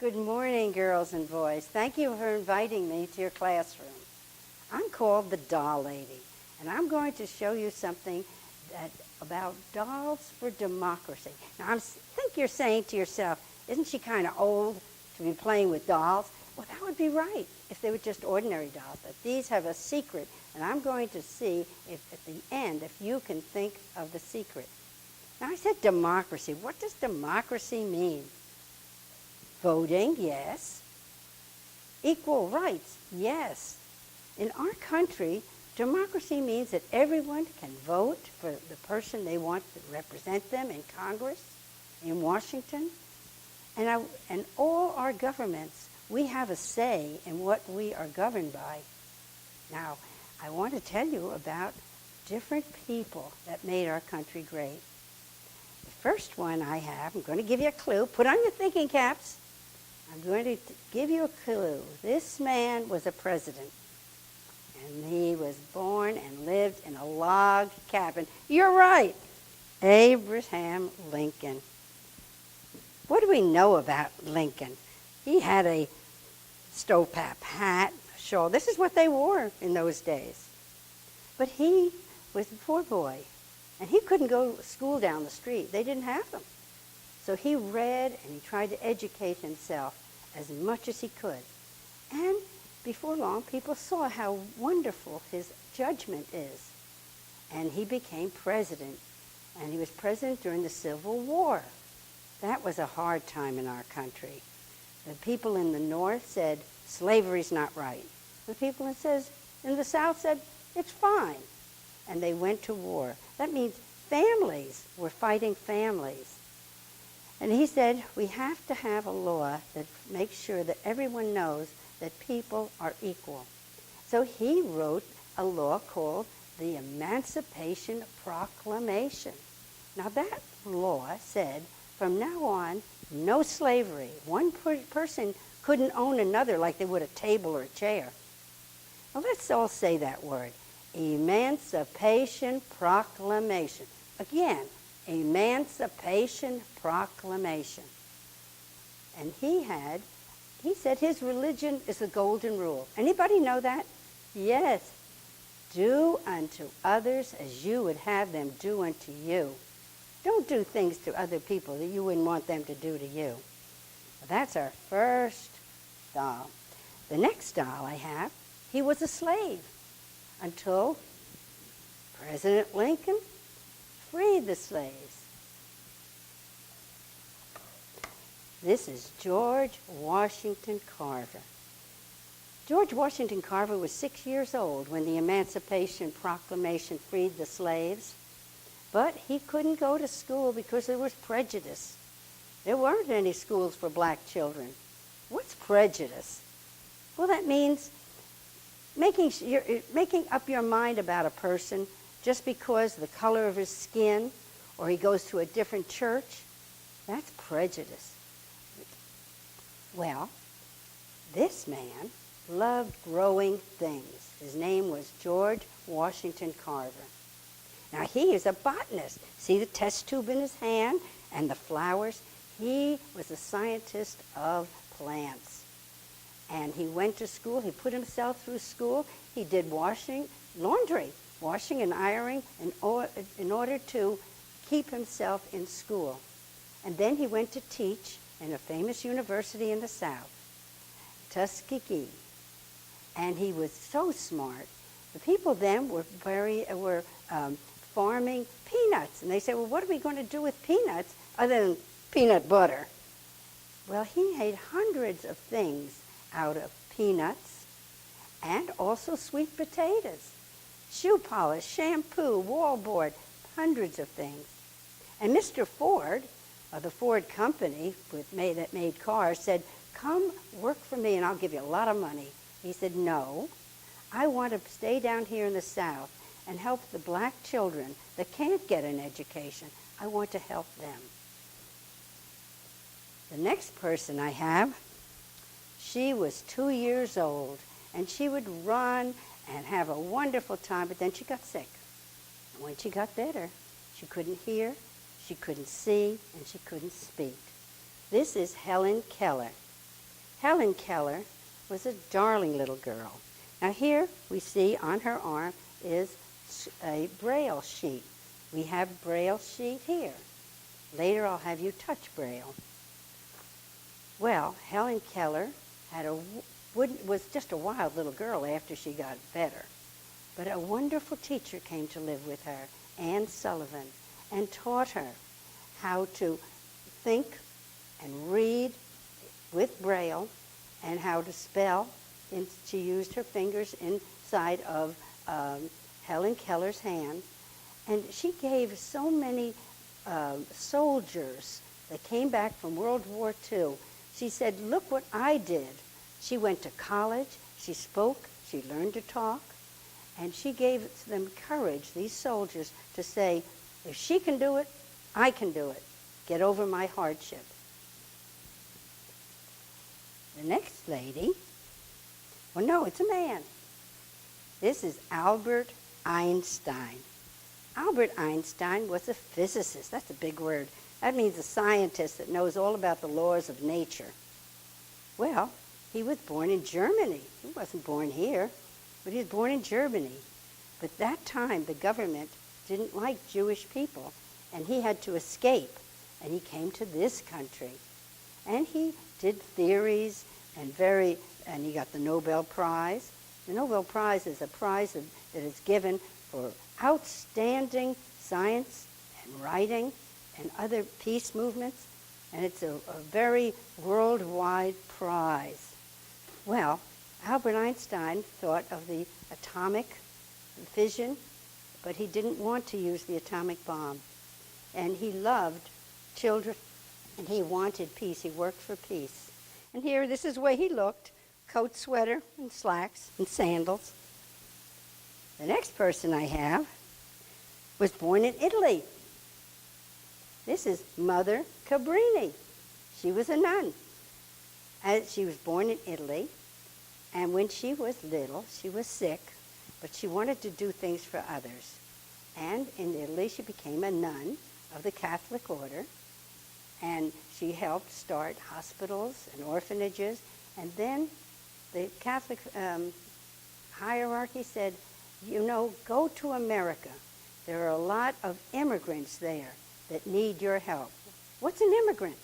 Good morning, girls and boys. Thank you for inviting me to your classroom. I'm called the Doll Lady, and I'm going to show you something about dolls for democracy. Now, I think you're saying to yourself, isn't she kind of old to be playing with dolls? Well, that would be right if they were just ordinary dolls, but these have a secret, and I'm going to see if at the end, if you can think of the secret. Now, I said democracy. What does democracy mean? Voting, yes. Equal rights, yes. In our country, democracy means that everyone can vote for the person they want to represent them in Congress, in Washington, and all our governments, we have a say in what we are governed by. Now, I want to tell you about different people that made our country great. The first one I have, I'm going to give you a clue. Put on your thinking caps. I'm going to give you a clue. This man was a president, and he was born and lived in a log cabin. You're right, Abraham Lincoln. What do we know about Lincoln? He had a stovepipe hat, a shawl. This is what they wore in those days. But he was a poor boy, and he couldn't go to school down the street. They didn't have them. So he read and he tried to educate himself as much as he could. And before long, people saw how wonderful his judgment is. And he became president. And he was president during the Civil War. That was a hard time in our country. The people in the North said, slavery's not right. The people in the South said, it's fine. And they went to war. That means families were fighting families. And he said, we have to have a law that makes sure that everyone knows that people are equal. So he wrote a law called the Emancipation Proclamation. Now that law said, from now on, no slavery. One person couldn't own another like they would a table or a chair. Well, let's all say that word. Emancipation Proclamation. Again, Emancipation Proclamation. And he said his religion is the golden rule. Anybody know that? Yes. Do unto others as you would have them do unto you. Don't do things to other people that you wouldn't want them to do to you. Well, that's our first doll. The next doll I have, he was a slave until President Lincoln freed the slaves. This is George Washington Carver. George Washington Carver was 6 years old when the Emancipation Proclamation freed the slaves, but he couldn't go to school because there was prejudice. There weren't any schools for black children. What's prejudice? Well, that means making up your mind about a person just because the color of his skin or he goes to a different church. That's prejudice. Well, this man loved growing things. His name was George Washington Carver. Now, he is a botanist. See the test tube in his hand and the flowers? He was a scientist of plants. And he went to school. He put himself through school. He did laundry, washing and ironing in order to keep himself in school. And then he went to teach in a famous university in the South, Tuskegee. And he was so smart. The people then were farming peanuts. And they said, well, what are we going to do with peanuts other than peanut butter? Well, he made hundreds of things out of peanuts and also sweet potatoes, shoe polish, shampoo, wallboard, hundreds of things. And Mr. Ford, the Ford company that made cars, said, come work for me and I'll give you a lot of money. He said, no, I want to stay down here in the South and help the black children that can't get an education. I want to help them. The next person I have, she was 2 years old, and she would run and have a wonderful time, but then she got sick. And when she got better, she couldn't hear, she couldn't see, and she couldn't speak. This is Helen Keller. Helen Keller was a darling little girl. Now here we see on her arm is a Braille sheet. We have Braille sheet here. Later I'll have you touch Braille. Well, Helen Keller was just a wild little girl after she got better. But a wonderful teacher came to live with her, Anne Sullivan, and taught her how to think and read with Braille and how to spell. And she used her fingers inside of Helen Keller's hand. And she gave so many soldiers that came back from World War II. She said, look what I did. She went to college, she spoke, she learned to talk, and she gave them courage, these soldiers, to say, if she can do it, I can do it. Get over my hardship. The next lady, well, no, it's a man. This is Albert Einstein. Albert Einstein was a physicist. That's a big word. That means a scientist that knows all about the laws of nature. Well, he was born in Germany. He wasn't born here, but he was born in Germany. But that time, the government didn't like Jewish people, and he had to escape, and he came to this country. And he did theories, and he got the Nobel Prize. The Nobel Prize is a prize that is given for outstanding science and writing and other peace movements, and it's a very worldwide prize. Well, Albert Einstein thought of the atomic fission, but he didn't want to use the atomic bomb. And he loved children, and he wanted peace. He worked for peace. And here, this is the way he looked: coat, sweater, and slacks, and sandals. The next person I have was born in Italy. This is Mother Cabrini. She was a nun. She was born in Italy, and when she was little, she was sick, but she wanted to do things for others. And in Italy, she became a nun of the Catholic order, and she helped start hospitals and orphanages. And then the Catholic hierarchy said, you know, go to America. There are a lot of immigrants there that need your help. What's an immigrant?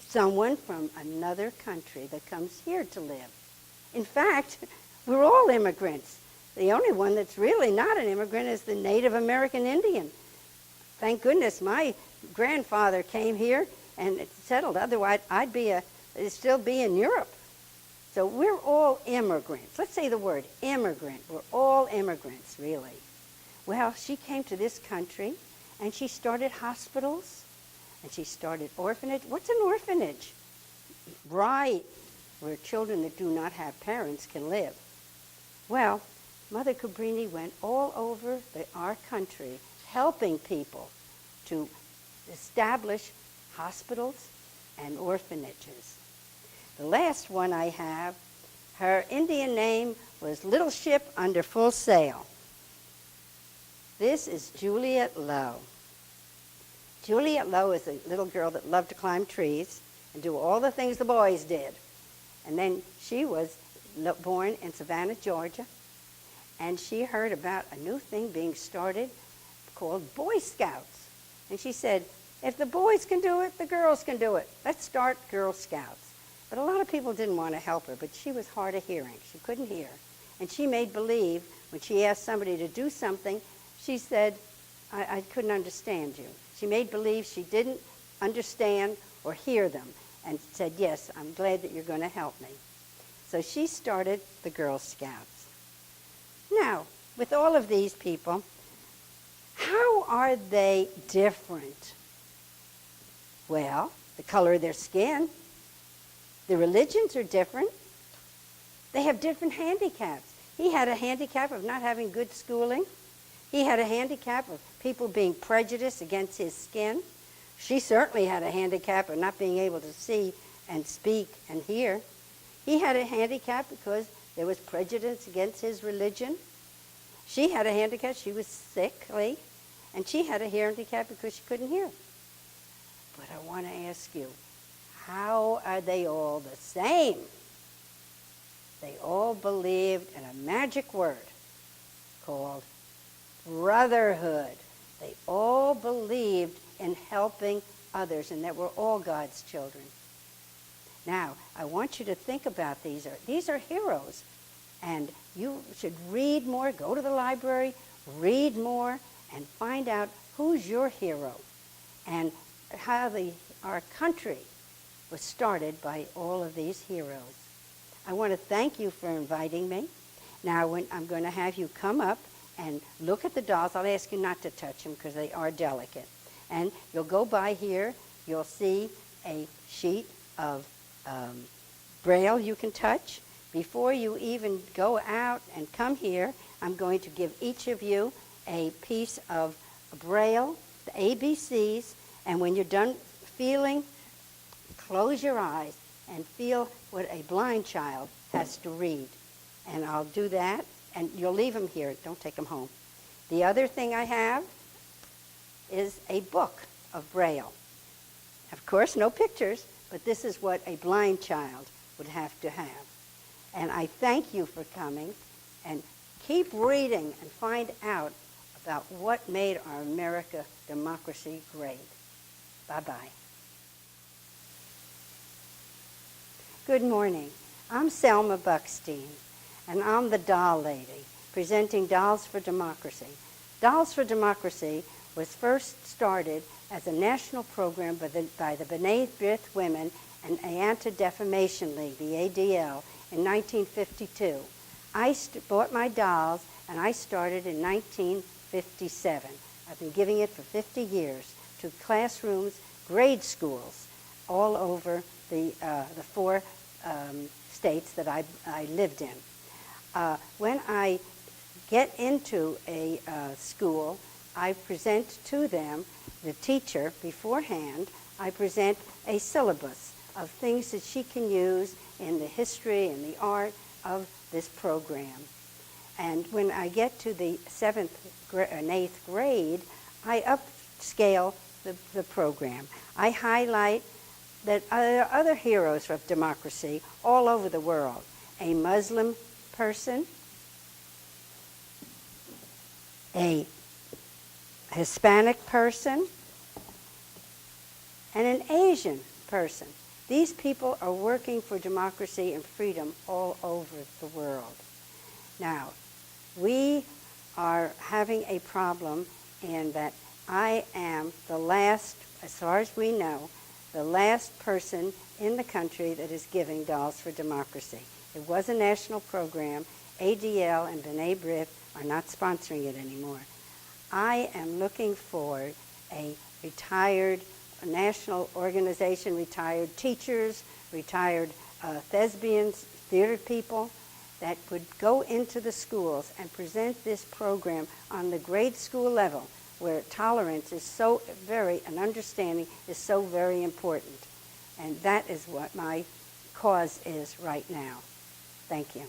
Someone from another country that comes here to live. In fact, we're all immigrants. The only one that's really not an immigrant is the Native American Indian. Thank goodness my grandfather came here and settled. Otherwise, I'd still be in Europe. So we're all immigrants. Let's say the word immigrant. We're all immigrants, really. Well, she came to this country, and she started hospitals, and she started orphanage. What's an orphanage? Right, where children that do not have parents can live. Well, Mother Cabrini went all over our country helping people to establish hospitals and orphanages. The last one I have, her Indian name was Little Ship Under Full Sail. This is Juliet Lowe. Juliet Lowe is a little girl that loved to climb trees and do all the things the boys did. And then she was born in Savannah, Georgia, and she heard about a new thing being started called Boy Scouts. And she said, if the boys can do it, the girls can do it. Let's start Girl Scouts. But a lot of people didn't want to help her, but she was hard of hearing. She couldn't hear. And she made believe, when she asked somebody to do something, she said, I couldn't understand you. She made believe she didn't understand or hear them, and said, yes, I'm glad that you're going to help me. So she started the Girl Scouts. Now, with all of these people, how are they different? Well, the color of their skin. The religions are different. They have different handicaps. He had a handicap of not having good schooling. He had a handicap of people being prejudiced against his skin. She certainly had a handicap of not being able to see and speak and hear. He had a handicap because there was prejudice against his religion. She had a handicap, she was sickly, and she had a handicap because she couldn't hear. But I want to ask you, how are they all the same? They all believed in a magic word called brotherhood. They all believed in helping others and that we're all God's children. Now, I want you to think about these. These are heroes. And you should read more, go to the library, read more, and find out who's your hero and how our country was started by all of these heroes. I want to thank you for inviting me. Now, I'm going to have you come up and look at the dolls. I'll ask you not to touch them because they are delicate. And you'll go by here. You'll see a sheet of Braille you can touch. Before you even go out and come here, I'm going to give each of you a piece of Braille, the ABCs, and when you're done feeling, close your eyes and feel what a blind child has to read. And I'll do that, and you'll leave them here. Don't take them home. The other thing I have is a book of Braille. Of course, no pictures, but this is what a blind child would have to have. And I thank you for coming, and keep reading and find out about what made our America democracy great. Bye-bye. Good morning. I'm Selma Bukstein, and I'm the Doll Lady, presenting Dolls for Democracy. Dolls for Democracy was first started as a national program by the B'nai B'rith Women and Anti-Defamation League, the ADL, in 1952. I bought my dolls, and I started in 1957. I've been giving it for 50 years to classrooms, grade schools, all over the 4 states that I lived in. When I get into a school, I present to them, the teacher beforehand, I present a syllabus of things that she can use in the history and the art of this program. And when I get to the 7th and 8th grade, I upscale the program. I highlight that there are other heroes of democracy all over the world. A Muslim person, a Hispanic person, and an Asian person. These people are working for democracy and freedom all over the world. Now, we are having a problem in that I am the last, as far as we know, the last person in the country that is giving Dolls for Democracy. It was a national program. ADL and B'nai B'rith are not sponsoring it anymore. I am looking for a retired national organization, retired teachers, retired thespians, theater people, that would go into the schools and present this program on the grade school level, where tolerance is so very, and understanding is so very important. And that is what my cause is right now. Thank you.